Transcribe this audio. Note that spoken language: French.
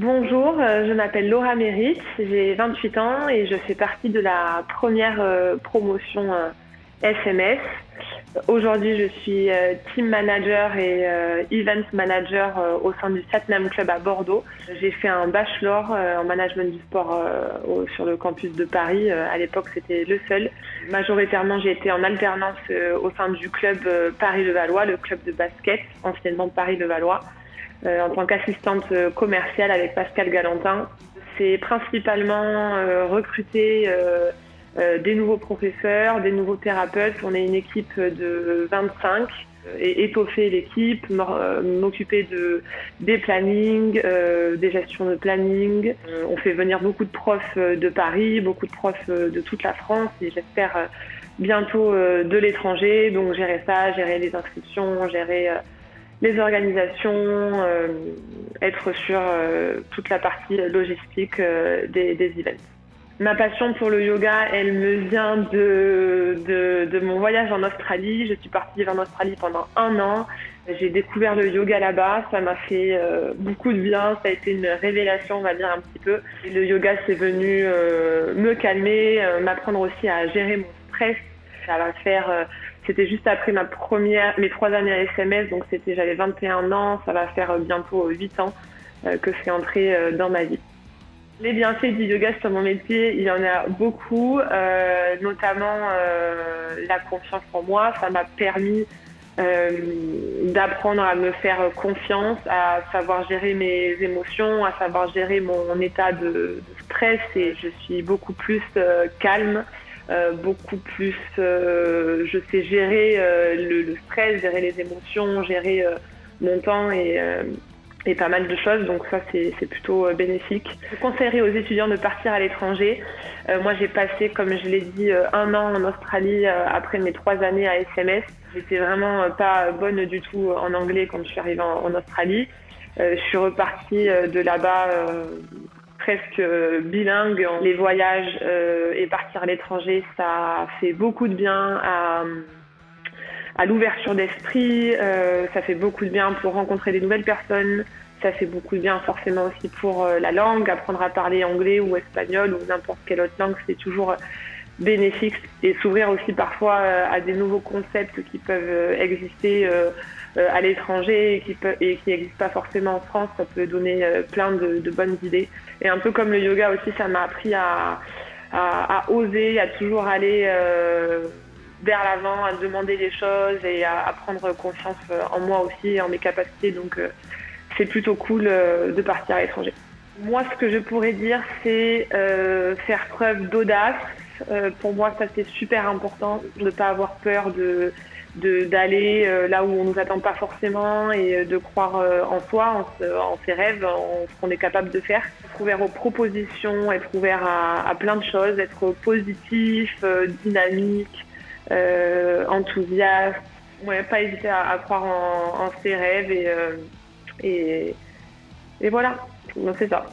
Bonjour, je m'appelle Laura Mérite, j'ai 28 ans et je fais partie de la première promotion SMS. Aujourd'hui, je suis team manager et event manager au sein du Satnam Club à Bordeaux. J'ai fait un bachelor en management du sport sur le campus de Paris. À l'époque, c'était le seul. Majoritairement, j'ai été en alternance au sein du club Paris-Levallois, le club de basket, anciennement Paris-Levallois, en tant qu'assistante commerciale avec Pascal Galantin. C'est principalement recruter des nouveaux professeurs, des nouveaux thérapeutes. On est une équipe de 25 et étoffer l'équipe, m'occuper des plannings, des gestions de planning. On fait venir beaucoup de profs de Paris, beaucoup de profs de toute la France et j'espère bientôt de l'étranger. Donc gérer ça, gérer les inscriptions, gérer les organisations, être sur toute la partie logistique des events. Ma passion pour le yoga, elle me vient de mon voyage en Australie. Je suis partie vivre en Australie pendant 1 an. J'ai découvert le yoga là-bas. Ça m'a fait beaucoup de bien. Ça a été une révélation, on va dire, un petit peu. Et le yoga, c'est venu me calmer, m'apprendre aussi à gérer mon stress. Ça va faire... C'était juste après mes 3 années à SMS, donc j'avais 21 ans, ça va faire bientôt 8 ans que c'est entré dans ma vie. Les bienfaits du yoga sur mon métier, il y en a beaucoup, notamment la confiance en moi. Ça m'a permis d'apprendre à me faire confiance, à savoir gérer mes émotions, à savoir gérer mon état de stress et je suis beaucoup plus calme. Beaucoup plus, je sais gérer le stress, gérer les émotions, gérer mon temps et pas mal de choses. Donc ça, c'est plutôt bénéfique. Je conseillerais aux étudiants de partir à l'étranger. Moi, j'ai passé, comme je l'ai dit, 1 an en Australie après mes 3 années à SMS. J'étais vraiment pas bonne du tout en anglais quand je suis arrivée en Australie. Je suis repartie de là-bas presque bilingue. Les voyages et partir à l'étranger, ça fait beaucoup de bien à l'ouverture d'esprit, ça fait beaucoup de bien pour rencontrer des nouvelles personnes, ça fait beaucoup de bien forcément aussi pour la langue, apprendre à parler anglais ou espagnol ou n'importe quelle autre langue, c'est toujours bénéfique et s'ouvrir aussi parfois à des nouveaux concepts qui peuvent exister à l'étranger et qui n'existent pas forcément en France. Ça peut donner plein de bonnes idées. Et un peu comme le yoga aussi, ça m'a appris à oser, à toujours aller vers l'avant, à demander des choses et à prendre confiance en moi aussi et en mes capacités. Donc c'est plutôt cool de partir à l'étranger. Moi, ce que je pourrais dire, c'est faire preuve d'audace. Pour moi, ça c'est super important, de ne pas avoir peur d'aller là où on nous attend pas forcément et de croire en soi, en ses rêves, en ce qu'on est capable de faire. Être ouvert aux propositions, être ouvert à plein de choses, être positif, dynamique, enthousiaste. Ouais, pas hésiter à croire en ses rêves et voilà. Donc c'est ça.